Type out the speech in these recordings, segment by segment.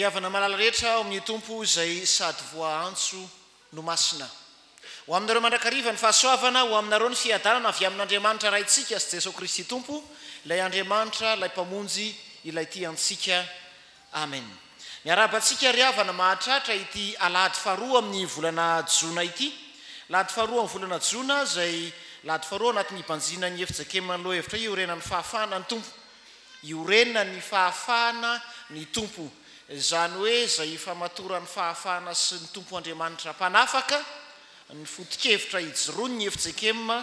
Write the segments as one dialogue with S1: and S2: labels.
S1: Riavana malala rehetra ao amin'ny tompo izay sady voaantso no masina. Ho aminareo mandrakariva ny fahasoavana, ho aminareo ny fiadanana avy amin'Andriamanitra raintsika sy Jesosy Kristy tompo, ilay Andriamanitra, ilay mpamonjy, ilay tia antsika. Amen. Miarabantsika riavana mahatratra ity alahady faharoa amin'ny volana Jona ity. Alahady faharoa amin'ny volana Jona izay alahady faharoa anatin'ny ibanjina ny efijakemina ny loha hevitra iorenana ny fahafahana ny tompo. Iorenana ny fahafahana ny tompo. Izany hoe izay famatoran'ny fahafahana sy ny tompo Andriamanitra mpanafaka, ny foto-kevitra ijoroany ny efijakemina,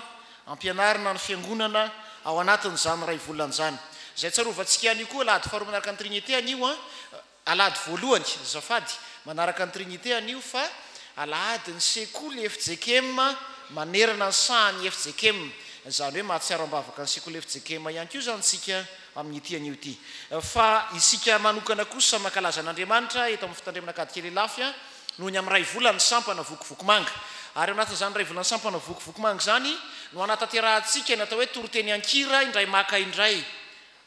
S1: ampianarina ny fiangonana ao anatin'izany ray volana izany. Izay tsarovantsika ihany koa alahady faharoa manaraka ny Trinité anio alahady voalohany zafady manaraka ny Trinité anio fa alahady ny sekoly efijakemina manerana ny sahany efijakemina. Izany hoe mahatsiaro ambavaka ny sekoly efijakemina ihany koa zany tsika amin'ity anio ity. Fa isika manokana kosa mankalaza an'Andriamanitra eto amin'ny fitandremana kadikely lafia noho ny amin'ny ray volana sampana vokivokomanga. Ary anatin'izany ray volana sampana vokivokomanga zany no anatanterantsika ny atao hoe toroteny ankira indray maka indray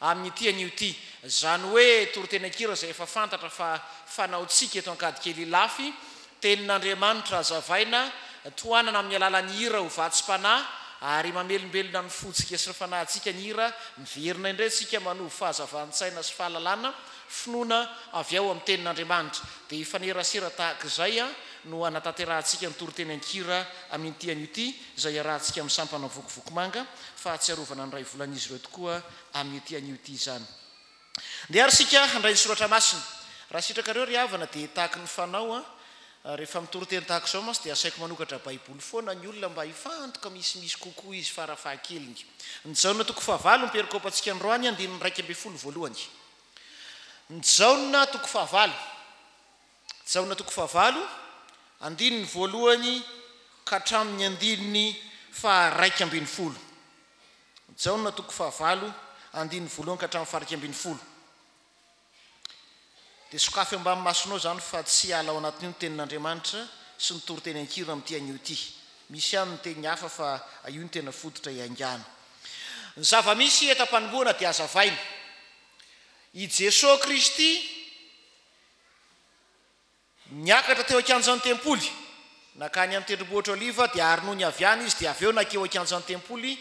S1: amin'ity anio ity. Izany hoe toroteny ankira izay efa fantatra fa fanaontsika eto an-kadikely lafy, tenin'Andriamanitra azavaina, toanana amin'ny alalan'ny hira ho vatsy-panahy, ary mamelombelona ny fotsika sy ny fanahintsika ny hira, miverina indray tsika manovo fahazavantsaina sy fahalalana, finoana avy ao amin'ny tenin'Andriamanitra. Dia ifanerasera tahaka izay no anatanterantsika ny toroteny ankira amin'ity anio ity, izay arahantsika amin'ny sampana vokivokomanga, fa atsiarovana ny ray volan'izy ireo tokoa amin'ity anio ity izany. Dia ary sika handray ny soratra masina. Raha sitrakareo riavana dia tahaka ny fanao rehefa mitoroteny tahaka izao mantsy dia asaiko manokatra baiboly foana ny olona mba hifantoka misimisy kokoa izy farafahakeliny. Ny Jaona toko fahavalo ny perikopantsika androany andininy 1:12 voalohany. Ny Jaona toko fahavalo. Jaona toko fahavalo andininy voalohany ka hatramin'ny andininy 2:12. Jaona toko fahavalo andininy voalohany ka hatramin'ny 2:12. Dia sokafy ambany masonao zany fa tsy ala ao anatin'io ny tenin'Andriamanitra sy ny toroteny ankira amin'ity anio ity. Misy ihany ny teny hafa fa io ny tena fototra iangana. Ny zava-misy eto am-panomboana dia azavaina. I Jesosy Kristy niakatra teo akanjan'ny tempoly, nakany amin'ny tendrombohitra Oliva dia ary noho ny aviany izy dia avy eo nakeo akanjan'ny tempoly.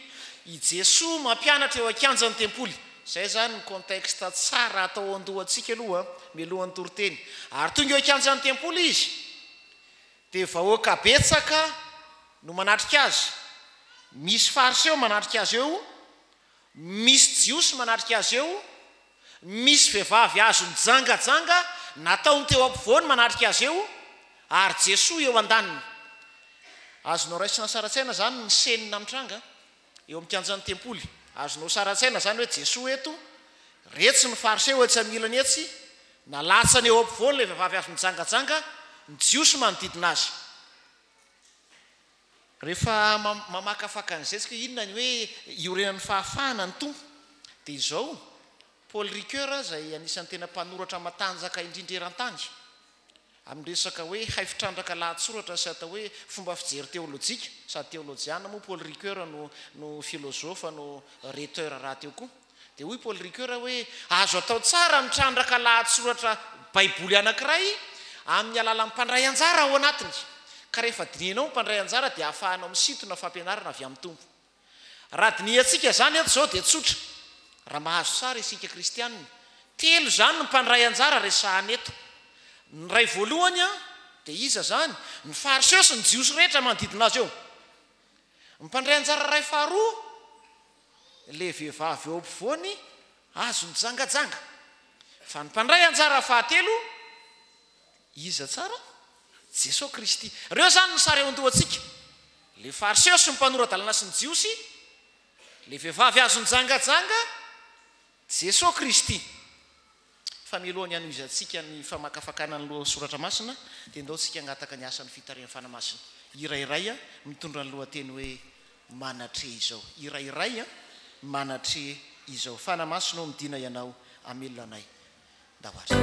S1: I Jesosy mampianatra eo akanjan'ny tempoly. Zay zany ny contexte tsara atao andohantsika aloha mialohan'ny toroteny. Ary tonga eo akanjan'ny tempoly izy dia vahoaka betsaka no manatrika azy. Misy fariseo manatrika azy eo, misy jiosy manatrika azy eo, misy vehivavy azo mijangajanga nataony teo ampovoany manatrika azy eo, ary Jesosy eo andaniny. Azonao raisina saratsaina zany ny senina mitranga eo amin'ny kanjan'ny tempoly. Azonao saratsaina zany hoe Jesosy eto retsy ny fariseo etsy amin'ny ilany etsy, nalatsany eo ampovoany ilay vehivavy azo mijangajanga, ny jiosy manodidina azy. Rehefa mamakafaka an'izay tsika inona ny hoe iorenan'ny fahafahana ny tompo dia izao Paul Ricoeur izay anisan'ny tena mpanoratra matanjaka indrindra eran-tany amin'ny resaka hoe hay fitrandraka lahatsoratra sy atao hoe fomba fijery teolojika sady teolojiana moa Paul Ricoeur no filozofa no reteur raha teo koa. Dia hoy Paul Ricoeur hoe azo atao tsara mitrandraka lahatsoratra baiboly anankiray amin'ny alalan'ny mpandray anjara ao anatiny. Ka rehefa dininao mpandray anjara dia ahafahanao misintona fampianarana avy amin'ny tompo. Raha diniantsika zany eto izao dia tsotra. Raha mahazo tsara isika kristianina, telo zany ny mpandray anjara resahany eto. Ny ray voalohany dia iza zany? Ny fariseo sy ny jiosy rehetra manodidina azy eo. Ny mpandray anjara ray faharoa, le vehivavy eo ampovoany azo mijangajanga. Fa ny mpandray anjara fahatelo, iza tsara? Jesosy Kristy. Reo zany ny sary eo andohantsika. Le fariseo sy ny mpanorandalana sy ny jiosy, le vehivavy azo mijangajanga, Jesosy Kristy. Fa milohany ihany izantsika ny famakafakana ny loha soratra masina dia ndao tsika hangataka ny asan'ny fitarian'ny fanamasina. Irairay mitondra ny lohateny hoe manatre izao. Irairay manatre izao. Fanamasina midina ianao amelona anay. Dahoatra.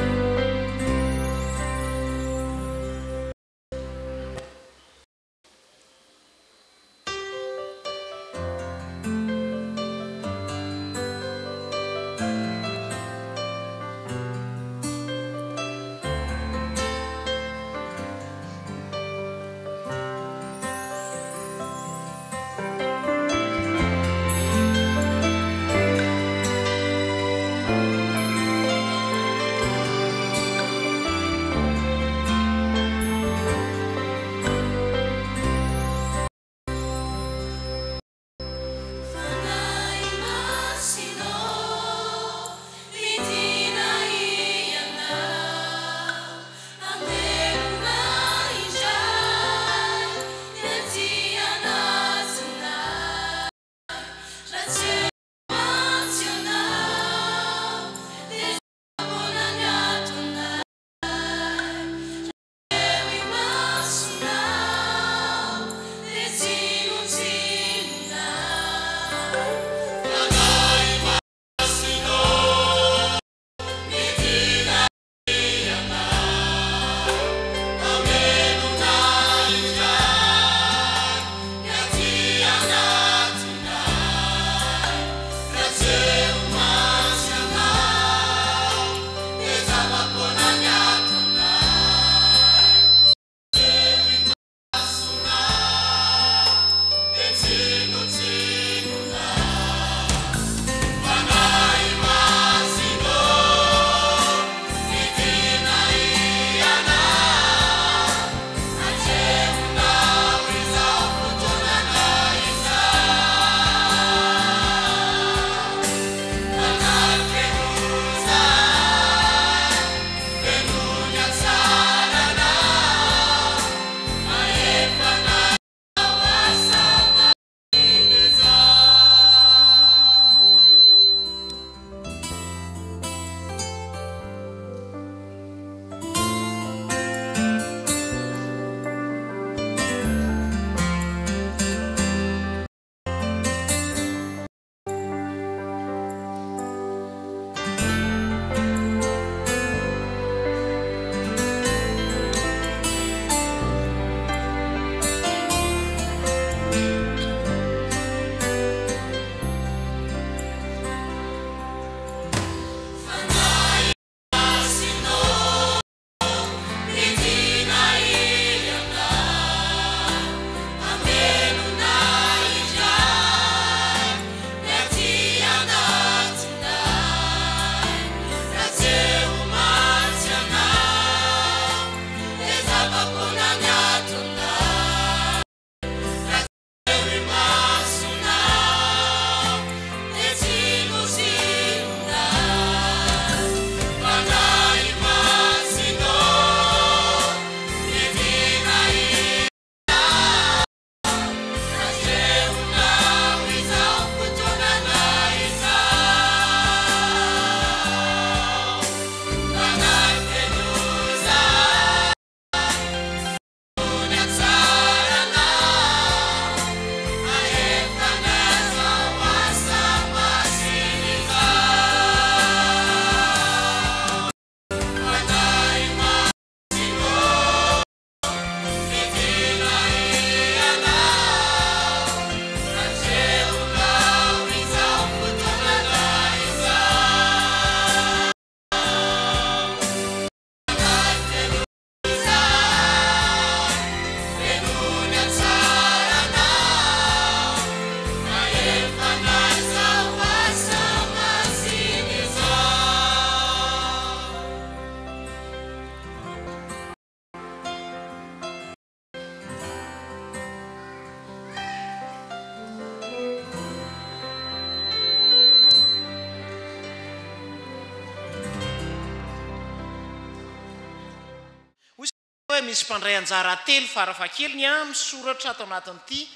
S1: misy mpandray anjara telo farafahakeliny misoratra ato anatin'ity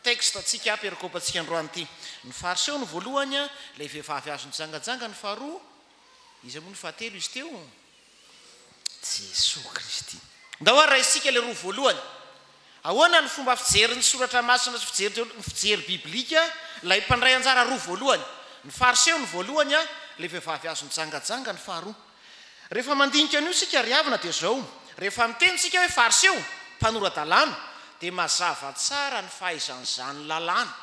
S1: texte atsika perikopantsika androanyity. Ny fariseo ny voalohany lay vehivavy azo nijangajanga, ny faharoa izy moa ny fahatelo izy teo Jesosy Kristy. Ndao raha isika le roa voalohany. Ahoana ny fomba fijery ny soratra masina sy fijery biblika lay mpandray anjara roa voalohany. Ny fariseo ny voalohany le vehivavy azo nijangajanga, ny faharoa. Rehefa mandinika an'io sika riavana dia zao. Rehefa miteny sika hoe fariseo mpanora-dalàna dia mazava tsara ny fahaizan'izany lalàna.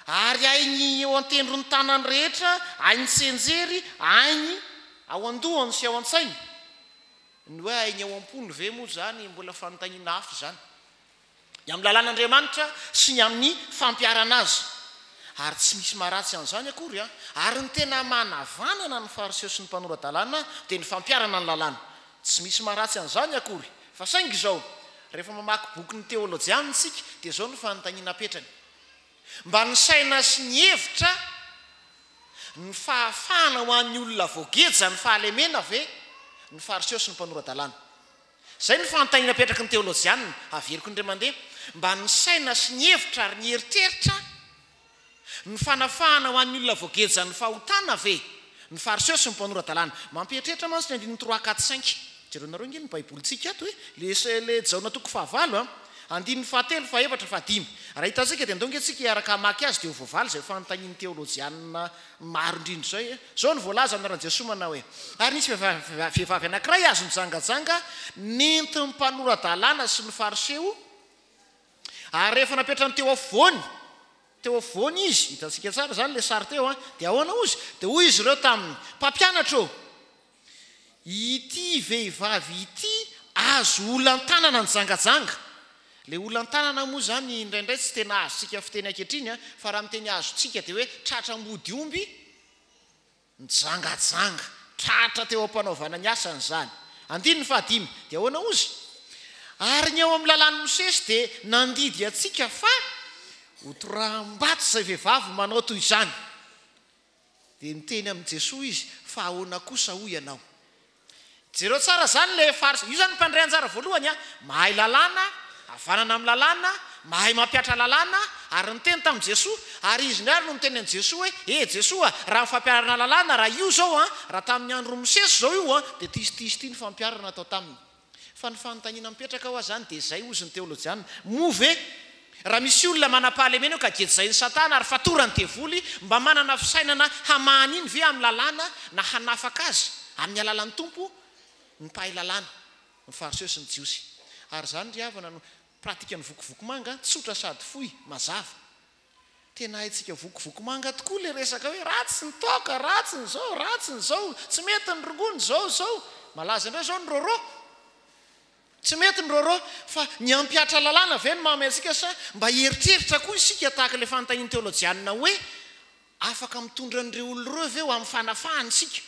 S1: Ary ainy eo an-tendrony tanany rehetra, ainy tsenjery, ainy ao andohany sy ao an-tsainy. Ny hoe ainy ao am-pony ve moa zany mbola fanontaniana hafa zany. Ny amin'ny lalàn'Andriamanitra sy ny amin'ny fampiarana azy. Ary tsy misy maharatsy an'izany akory ary ny tena manavanana ny fariseo sy ny mpanora-dalàna dia ny fampiarana ny lalàna. Tsy misy maharatsy an'izany akory. Fa saingy izao, rehefa mamaky boky ny teolojiana isika dia zao ny fanontaniana petrany. Mba ny saina sy ny hevitra ny fahafahana ho an'ny olona voageja ny fahalemena ve ny fariseo sy ny mpanora-dalàna. Zay ny fanontaniana petraky ny teolojiana averiko indray mandeha. Mba ny saina sy ny hevitra ary ny eritreritra ny fanafahana ho an'ny olona voageja ny fahotana ve ny fariseo sy ny mpanora-dalàna. Mampieritreritra mantsy ny 3-4-5 jeronareo nge ny baibolitsika ato hoe le jaona toko fahavalo andiny fahatelo fahaefatra fahadimy. Raha hitantsika dia ndonge tsika hiaraka hamaky azy dia ho voavaly zay fanontanian'ny teolojiana maro indrindra zay. Zao ny voalaza amin'ny anaran'i Jesosy manao hoe ary nisy vehivavy anankiray azo mijangajanga nenty ny mpanora-dalàna sy ny fariseo. Ary rehefa napetrany teo afovoany izy, hitantsika tsara zany le sary teo dia ahoana ozy dia hoy izy ireo taminy mpampianatra ity vehivavy ity azo olan-tanana ny jangajanga. Le olan-tanana moa zany indraindray tsy tena azontsika fiteny ankehitriny fa raha miteny azontsika dia hoe tratra mody omby ny jangajanga, tratra teo am-panaovana ny asany zany. Andiny ny fahadimy dia ahoana ozy ary ny eo amin'ny lalàny Mosesy dia nandidy atsika fa hotoram-bato zay vehivavy manao toy izany. Dia niteny amin'i Jesosy izy fa ahoana kosa hoy ianao. Jereo tsara zany le fariseo. Io zany mpandray anjara voalohany mahay lalàna, havanana amin'ny lalàna, mahay mampiatra lalàna ary niteny tamin'i Jesosy. Ary izy ndray no niteny an'i Jesosy hoe Jesosy raha fampiarana lalàna raha io zao raha tamin'ny andro Mosesy zao io dia tisy ty ny fampiarana atao taminy. Fa ny fanontaniana mipetraka ho zany dia zay ozy ny teolojiana. Move raha misy olona manam-pahalemena ka gedizay ny Satana ary fatorany tevoly mba manana fisainana hamahany iny ve amin'ny lalàna na hanafaka azy amin'ny alalan'ny tompo ny mpahay lalàna ny fariseo sy ny jiosy. Ary zany ry havana no pratika ny vokovoko manga tsotra sady fohy mazava. Tena haitsika vokovoko manga tokoa le resaka hoe ratsy ny toka, ratsy ny zao, tsy mety ny rongony zao. Malaza indray zao ny rorô. Tsy mety ny rorô fa ny ampiatra lalàna ve ny mahamay antsika sa mba heritreritra koa isika tahaka le fanontanian'ny teolojiana hoe afaka mitondra an'ireo olon'ireo ve ho amin'ny fanafahany isika.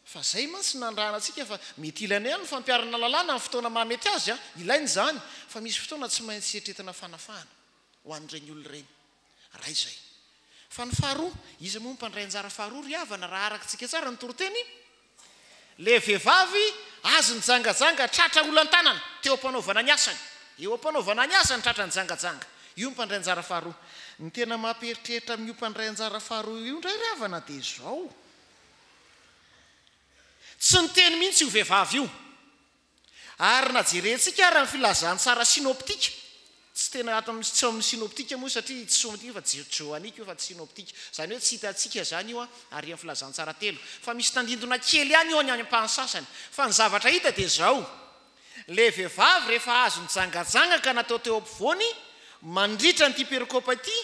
S1: Fa zay mantsy nandrana antsika fa mety ilaina ihany ny fampiarana lalàna amin'ny fotoana mahamety azy ilainy zany fa misy fotoana tsy maintsy eritreretana fanafahana ho an'ireny olona ireny. Raha izay. Fa ny faharoa, izy moa mpandray anjara faharoa ry havana raha arakatsika tsara ny toroteny. Le vehivavy azo nijangajanga tratra olan-tanana teo am-panaovana ny asany. Eo am-panaovana ny asany tratra nijangajanga. Io mpandray anjara faharoa. Ny tena mampieritreritra amin'io mpandray anjara faharoa io indray ry havana dia zao. Tsy niteny mihitsy io vehivavy io. Ary na jerentsika ary ny filazantsara sinoptika. Tsy tena ato tsy amin'ny sinoptika moa satria tsy somatika fa joanika io fa tsy sinoptika. Zany hoe tsy hitantsika zany io ary amin'ny filazantsara telo. Fa misy tandindona kely ihany io any am-pahany sasany. Fa ny zavatra hita dia zao. Le vehivavy rehefa azo nijangajanga ka natao teo ampovoany mandritra nyity perikopa ity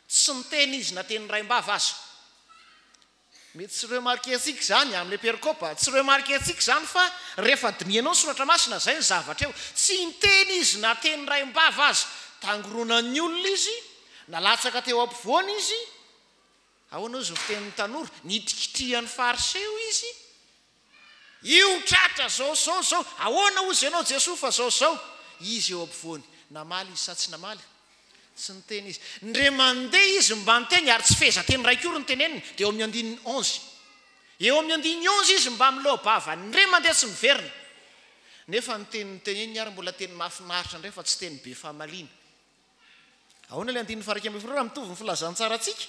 S1: tsy niteny izy nateny ray-mbava azy. Mety tsy remarque antsika zany amin'le perikopa, tsy remarque antsika zany fa rehefa dinianao ny soratra masina zay ny zavatra eo. Tsy niteny izy nateny ray-mbava azy, tangoronan'ny olona izy, nalatsaka teo ampovoany izy. Ahoana izy fiten'ny tanora, nitrikitrihan'ny fariseo izy. Io tratra zao. Ahoana ozy ianao Jesosy fa zao. Izy eo ampovoany, namaly izy sa tsy namaly. Tsy niteny izy. Ndre mandeha izy mba niteny ary tsy feza teny raik'oro ny teneniny dia eo amin'ny andininy 11. Eo amin'ny andininy 11 izy mba miloha bava. Ndre mandeha tsy miverina. nefa nyteniteny ary mbola teny mahafinaritra ndray fa tsy teny be fahamaliana. Ahoana le andininy faraka ambin'ny folo raha mitovy ny filazantsara antsika.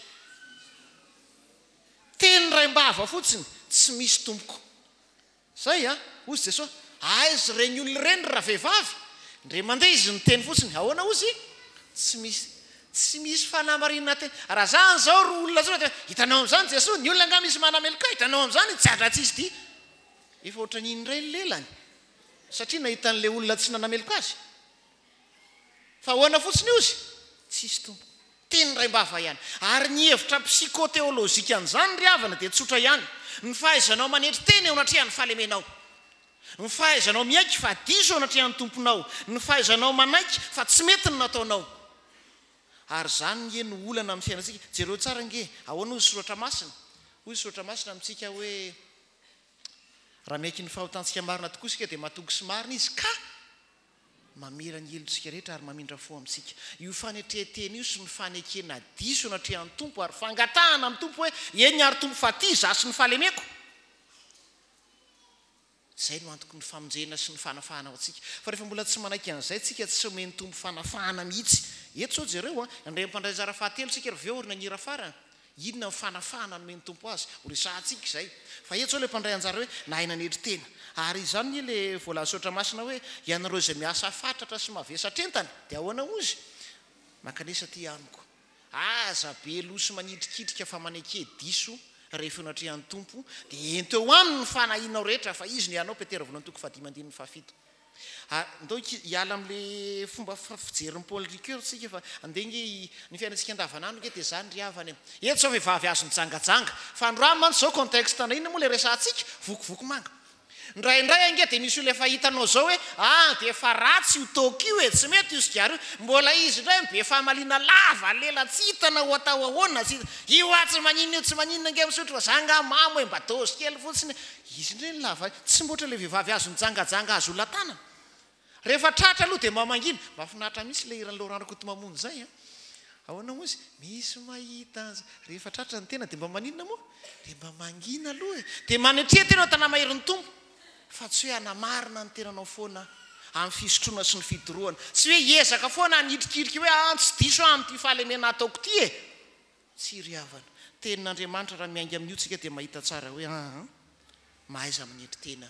S1: Teny raim-bava fotsiny tsy misy tompoko. Zay ozy Jesosy, aizy reny olona reny raha vehivavy ndre mandeha izy ny teny fotsiny. Ahoana ozy? Tsy misy fanamarinana teny. Raha zany zao ro olona zao hitanao am'izany Jesosy, ny olona nga misy manamelika hitanao am'izany tsy adra tsisy ty. Efa ohatra n'iny ray ny lelany satria nahitan'le olona tsy nanamelika azy. Fa ahoana fotsiny ozy? Tsisy tompoko. Teny raim-bava ihany. Ary ny hevitra psikoteolojika an'izany ry havana dia tsotra ihany. Ny fahaizanao manetry teny eo anatrehan'ny fahalemenao. Ny fahaizanao miaiky fa diso eo anatrehan'ny tomponao. Ny fahaizanao manaiky fa tsy mety ny nataonao. Ary zany ny eno olana amin'ny fiainantsika. Jereo tsara nge, ahoana ozy soratra masina? Ozy soratra masina amintsika hoe raha miaiky ny fahotantsika marina tokoa sika dia matoky sy marina izy ka mamera ny helontsika rehetra ary mamindra fo amintsika. Io fanetrehatena io sy ny fanekena diso anatrehan'ny tompo ary fangatahana amin'ny tompo hoe eny ary tompo fa ty zasy ny fahalemeko. Zay no antoko ny famonjena sy ny fanafahana ao antsika. Fa rehefa mbola tsy manaiky an'izay tsika tsy omeny tompo fanafahana mihitsy. Eto zao jereo andray mpandray anjara fahatelo tsika ry veo orina nira farana. Inona ny fanafahana nomeny tompo azy? Horesahantsika izay. Fa eto zao le mpandray anjara hoe nahay nanetry tena. Ary izany le voalaza sotra masina hoe ianareo izay miasa fatratra sy mavesatra entana dia ahoana ozy? Makanesa ty amiko. Aza be loso manitrikitrika fa maneke diso rehefa natrehan'ny tompo dia ento eo aminy ny fanahinao rehetra fa izy ny anao petera voalohany toko 5:7. Ndao hiala amin'le fomba fijeryn'ny Paul Ricoeur tsika fa andengy ny fiainantsika andavanandro nge dia zany ry havany. Eto zao vehivavy azo mijangajanga fa androany mantsy zao contexte na inona moa le resantsika vokovoko manga. Ndraindray ange dia misy olona efa hitanao zao hoe dia efa ratsy io toky io tsy mety io sigaro io mbola izy indray be fahamalina lava lela tsy hitana ho atao ahoana tsy io tsy maninona io tsy maninona nge misotro fa zanga mamo hoe mba dôzy kely fotsiny izy indray ny lava tsy mboatra le vehivavy azo mijangajanga azo olatana. Rehefa tratra aloha dia mamangina mahafinaritra misy le iran'ny Laurent Kotomamony zay ahoana mozy misy mahita rehefa tratra ny tena dia mba maninona moa dia mba mangina aloha dia manetrehatena ao tana maherin'ny tompo fa tsy hoe anamarina ny tenanao foana amin'ny fisotroana sy ny fidorohana tsy hoe hiezaka foana hanitrikiriky hoe tsy diso amin'ity fahalemena ataoko ty tsy ry havana. Tenin'Andriamanitra raha miainga amin'io tsika dia mahita tsara hoe mahaiza manetry tena,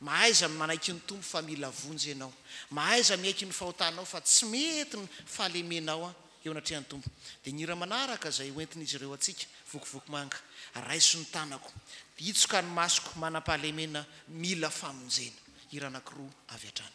S1: mahaiza manaiky ny tompo fa mila vonjy ianao, mahaiza miaiky ny fahotanao fa tsy mety ny fahalemenao eo anatrehan'ny tompo. Dia ny hira manaraka izay hoentin'izy ireo atsika vokovoko manga raiso ny tanako hitsoka ny masoko manam-pahalemena mila famonjena. Hira anankiroa avy hatrany.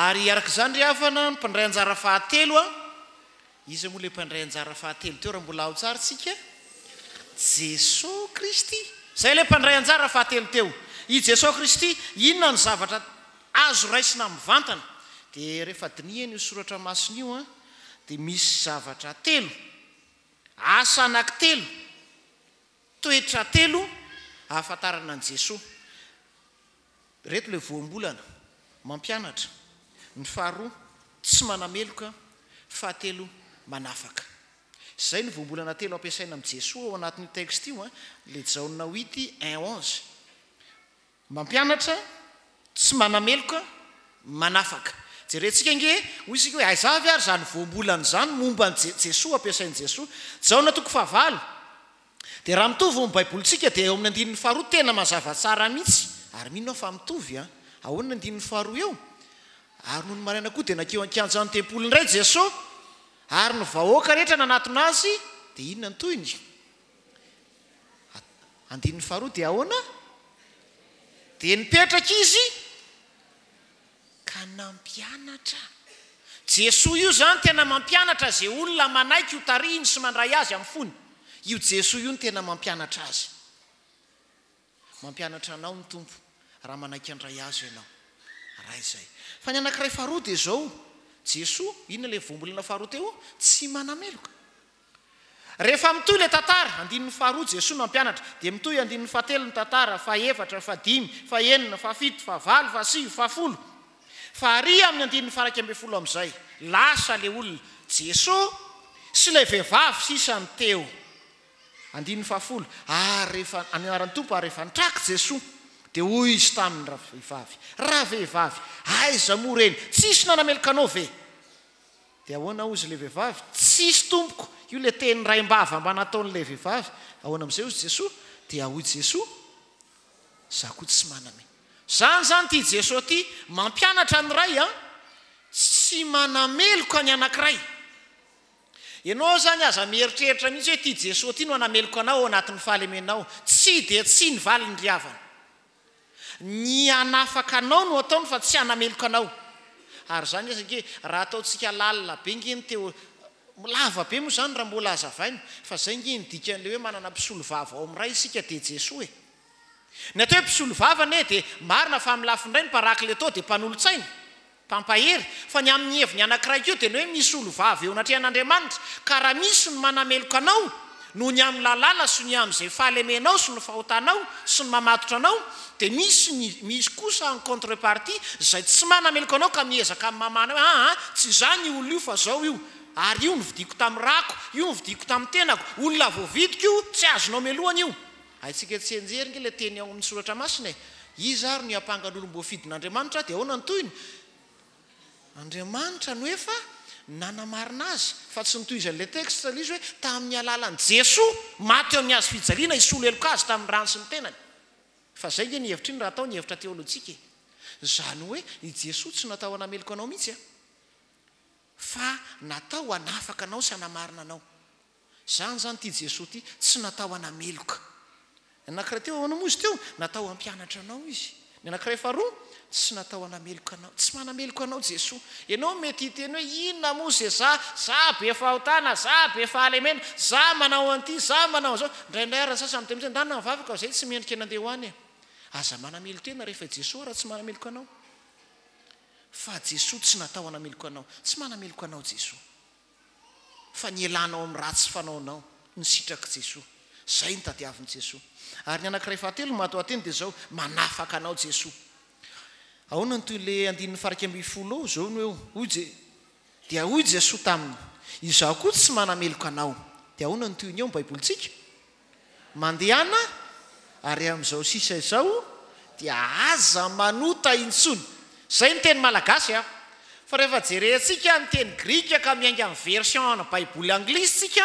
S1: ary arak'izany ry havana ny mpandray anjara fahatelo a izy moa le mpandray anjara fahatelo teo raha mbola ao tsara tsika Jesosy Kristy zay le mpandray anjara fahatelo teo i Jesosy Kristy inona ny zavatra azo raisina mivantana dia rehefa dinihany io soratra masina io a dia misy zavatra telo asa anankitelo toetra telo ahafantarana an' Jesosy reto le voambolana mampianatra ny faharoa tsy manameloka fahatelo manafaka zay ny voambolana telo ampiasaina amin'i Jesosy ao anatin'io texte io a le Jaona 8:1-11 mampianatra tsy manameloka manafaka jerentsika nge hoy isika hoe aizavy ary zany voambolana zany momba ny Jesosy ampiasain'i Jesosy Jaona 9 dia raha mitovy ny baibolitsika dia eo amin'ny andininy faharoa tena mazava tsara mihitsy ary mino fa mitovy a ahoana andininy faharoa eo ary noho ny maraina koa dia nakeo an-kianja ny tempolo indray Jesosy ary ny vahoaka rehetra nanatona azy dia inona ny toyny andininy faharoa dia ahoana dia nipetraka izy ka nampianatra Jesosy io zany tena mampianatra zay olona manaiky ho tarihiny sy mandray azy amin'ny fony io Jesosy io ny tena mampianatra azy mampianatra anao ny tompo raha manaiky andray azy ianao raha izay fa ny anankiray faharoa dia zao Jesosy inona le voambolana faharoa teo tsy manameloka rehefa mitohy le tantara andininy faharoa Jesosy mampianatra dia mitohy andininy fahatelo ny tantara fahaefatra fahadimy fahaenina fahafito fahavalo fahasivy fahafolo fahary amin'ny andininy faraika ambin'ny folo amin'izay lasa le olona Jesosy sy le vehivavy sisany teo andininy fahafolo ary rehefa anaran'ny tompo ary rehefa nitraka Jesosy dia hoy izy taminy raha vehivavy aiza moa reny tsisy nanameloka anao ve dia ahoana ozy le vehivavy tsisy tompoko io le teny raim-bava mba nataon'le vehivavy ahoana amin'izay ozy Jesosy dia hoy Jesosy za koa tsy maname zany ty Jesosy ty mampianatra ny ray a tsy manameloka ny anankiray ianao zany aza mieritreritra mihitsy hoe ty Jesosy ty no anameloka anao ao anatin'ny fahalemenao tsy dia tsy ny valiny ry havana ny anafaka anao no ataony fa tsy anameloka anao ary zany azake raha ataontsika lalina be ngeny teo lava be moa zany raha mbola azavainy fa zay nge nidikan'le hoe manana mpisolo vava ao amin'ray isika dia Jesosy e ny atao hoe mpisolo vavane dia marina fa amin'ny lafindray ny parakle tao dia mpanolo-tsaina mpampahery fa ny amin'ny heviny anankiray io dia ny hoe misy olo vava eo anatrehan'Andriamanitra ka raha misy ny manameloka anao noho ny amin'ny lalàna sy ny amin'izay fahalemenao sy ny fahotanao sy ny mamatotra anao dia misy kosa en contrepartie zay tsy manameloka anao ka miezaka amin'ny mamana hoe tsy zany io olona io fa zao io ary io novidiko tamin'ny rako io novidiko tamin'ny tenako olona voavidiko io tsy azonao melohany io aitsika tsy enjery nge le teny ao amin'ny soratra masina izy ary ny ampangan'olom-boafidin'Andriamanitra dia ahoana ny toyny Andriamanitra no efa nanamarina azy fa tsy nitoy izan'le texte izy hoe tamin'ny alalan'i Jesosy maty eo amin'ny azy fijaliana isolo eloka azy tamin'ny rano sy ny tenany fa zay nge ny hevitra iny raha atao ny hevitra teolojika zany hoe i Jesosy tsy natao hanameloka anao mihitsy a fa natao hanafaka anao sy hanamarina anao zany ty Jesosy ty tsy natao hanameloka anankiray teo ahoana moa izy teo natao hampianatra anao izy ny anankiray faharoa tsy natao hanameloka anao tsy manameloka anao Jesosy ianao mety hiteny hoe inona moa zay za be fahotana za be fahalemena za manao an'ity za manao an'izao ndraindray raha sasany teny zay ndana mivavaka zay tsy mendrika nandeha ho any e aza manamelo tena rehefa Jesosy raha tsy manameloka anao fa Jesosy tsy natao hanameloka anao tsy manameloka anao Jesosy fa ny elanao amin'ny ratsy fanaonao ny sitraka Jesosy zay ny tadiavin'i Jesosy ary ny anankiray fahatelo mato ateny dia zao manafaka anao Jesosy ahoana ny toy le andininy faraika ambin'ny folo zao no eo dia hoy Jesosy taminy izaho koa tsy manameloka anao dia ahoana ny toyny eo baibolitsika mandehana ary amin'izao sisa izao dia aza manota intsony zay ny teny malagasy a fa rehefa jerentsika ny teny grika ka miainga amin'ny version na baiboly anglisitsika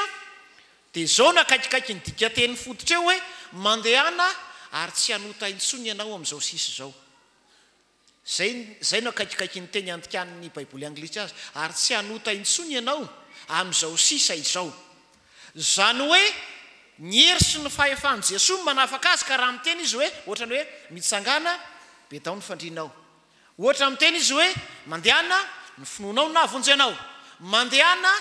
S1: dia zao nakaikikaiky ny dika teny fototra eo hoe mandehana ary tsy hanota intsony ianao amin'izao sisa izao zay no akaikikaiky ny teny antikan'ny baiboly anglisy azy ary tsy hanota intsony ianao amin'izao sisa izao zany hoe ny hery sy ny fahefan'i Jesosy manafaka azy ka raha miteny izy hoe ohatrany hoe mitsangana be tao ny fandrinao ohatra miteny izy hoe mandehana ny finoanao na avonjyanao mandehana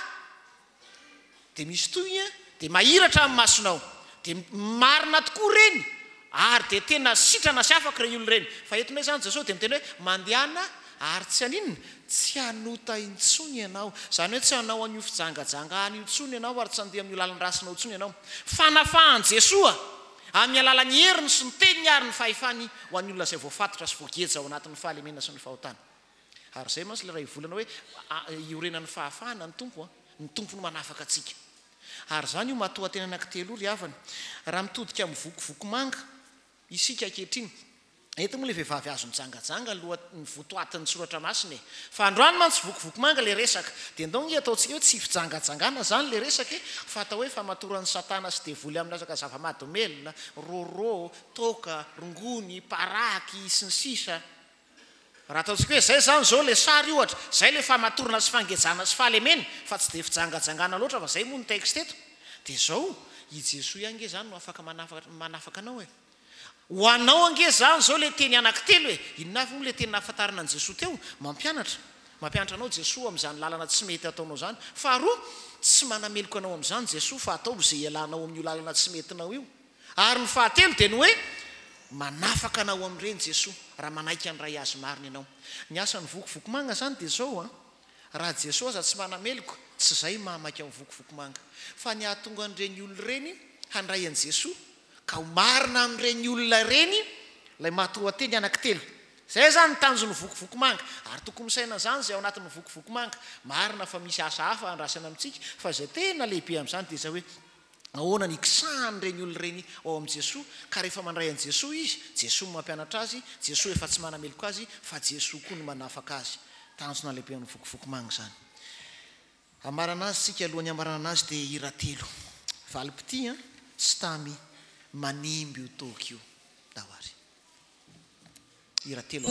S1: de misy toy de mahiratra amin'ny masonao de marina tokoa reny ary de tena sitrana sy afaka reny olo reny fa etonay zany Jesosy de miteny hoe mandehana ary tsy aninona tsy anota intsony ianao zany hoe tsy anao an'io fijangajangahany intsony ianao ary tsy andeha amin'ny lalan-drasinao intsony ianao fanafahany Jesosy amin'ny alalany heriny sy ny teniny ary ny fahefany ho an'ny olona izay voafatotra sy voageja ao anatin'ny fahalemena sy ny fahotana ary zay mantsy le raha ivolana hoe iorenan'ny fahafahana ny tompo no manafaka atsika ary zany io matoa-tena anankitelo ry havany raha mitodika amin'ny vokovoko manga isika ankehitriny eto moa le vehivavy azo mijangajanga ny votoatin'ny soratra masina fa androany mantsy vokovoko manga le resaka de ndongy ataontsika hoe tsy fijangajangana zany le resaka fa atao hoe famatoran'ny satana sy devoly amin'ny asaka zava-madomelona roro toka rongony paraky sy ny sisa raha ataontsika hoe zay zany zao le sary ohatra zay le famatorana sy fangejana sy fahalemeny fa tsy de fijangajangana loatra fa zay moa ny texte eto de zao i Jesosy iange zany no afaka manafaka anao ho anao ange zany zao le teny anankitelo inona avy moa le teny nahafantarana an' Jesosy teo mampianatra anao Jesosy amin'izany lalana tsy mety ataonao zany faharoa tsy manameloko anao amin'izany Jesosy fa atao zay ialanao amin'io lalana tsy metinao io ary ny fahatelo de ny hoe manafaka anao amin'ireny Jesosy raha manaiky an'ray azy marina ianao ny asan'ny vokovoko manga zany de zao raha Jesosy aza tsy manameloko tsy zay mahamaiky amin'ny vokovoko manga fa ny ahatonga an'ireny olona reny handray an' Jesosy ka ho marina amin'ireny olona reny lay matoa-teny anankitelo zay zany tanjon'ny vokovoko manga ary tokony misaina zany zay ao anatin'ny vokovoko manga marina fa misy asa hafa andrasana amintsika fa zay tena lehibe amin'izany de zay hoe ahoana ny ikisahany reny olona reny ao amin'i Jesosy ka rehefa mandray an' Jesosy izy Jesosy no mampianatra azy Jesosy efa tsy manameloko azy fa Jesosy koa no manafaka azy tanjona lehibe amin'ny vokovoko manga zany amarana azy sika alohan'ny amarana azy de iratelo valipity sy tamy manimby io toky io dawary iratelo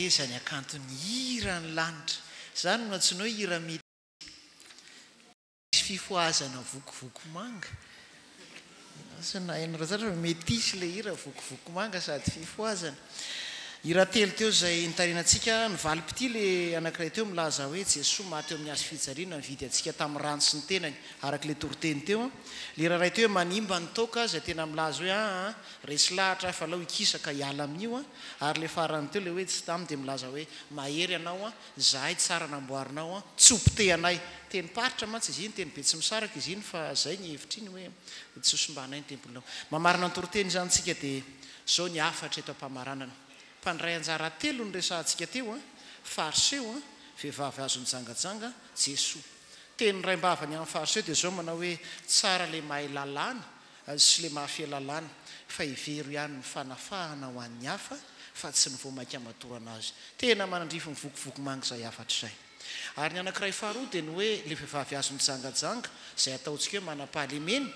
S1: zany akantony hira ny lanitra zany no antsoina hoe hira mety fifoazana vokovoko manga nahain'razatra metisy le hira vokovoko manga sady fifoazana hira telo teo zay nitarinantsika ny valipity le anankiray teo milaza hoe Jesoa maty eo amin'ny hazo fijaliana mividy antsika tamin'ny rano sy ny tenany araka le toroteny teo le hira ray teo hoe manimba ny toka zay tena milaza hoe resy lahatra fa lao ikisaka hiala amin'io ary le farany teo le hoe tsy tamy dia milaza hoe mahery ianao zahay tsara namboarinao tsopite anay teny paritra mantsy izy iny teny be tsy misaraka izy iny fa zay ny hevitra iny hoe tsy sombanay ny tempolinao mamarina ny toroteny zany tsika dia zao ny afatra eto am-pamaranana mpandray anjara telo ny resantsika teo fariseo vehivavy azo nijangajanga Jesoa teny ray mbavany amin'ny fariseo dia zao manao hoe tsara le mahay lalàna sy le mahafia lalàna fa ivero ihany ny fanafahana ho an'ny hafa fa tsy ny voamaika matorana azy tena manandrifo mivokovoko manga izay afatra izay ary ny anankiray faharoa dia ny hoe le vehivavy azo nijangajanga izay ataontsika hoe manam-pahalemeny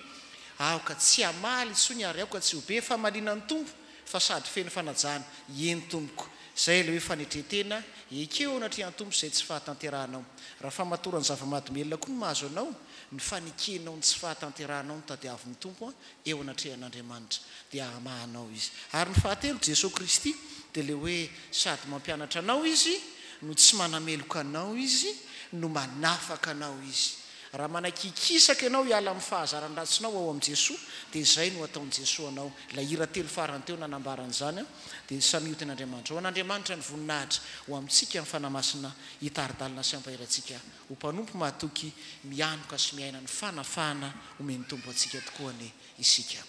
S1: aoka tsy hamaly tsony ary aoka tsy ho be famaliana ny tompo fa sady feno fanajana eny tompoko zay le hoe fanetretena ekeo anatrehan'ny tompo izay tsy fahatanterahanao raha famatorany zava-mahadomelona koa no mahazo anao ny fanekenao ny tsy fahatanterahanao ny tadiavin'ny tompo eo anatrehan'Andriamanitra dia amahanao izy ary ny fahatelo Jesosy Kristy dia le hoe sady mampianatra anao izy no tsy manameloka anao izy no manafaka anao izy raha manakikisaka ianao hiala amin'ny fahazaran-dratsinao ao amin'i Jesoa dia izay no ataon'i Jesoa anao la hira telo farany teo nanambaran'izany dia samio ten'Andriamanitra ho an'Andriamanitra ny voninahitra ho amintsika amin'ny fanamasina hitaridalina sy hampaherantsika ho mpanompo mahatoky mianoka sy miaina ny fanafahana omeny tompo antsika tokoa ny isika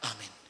S1: amen.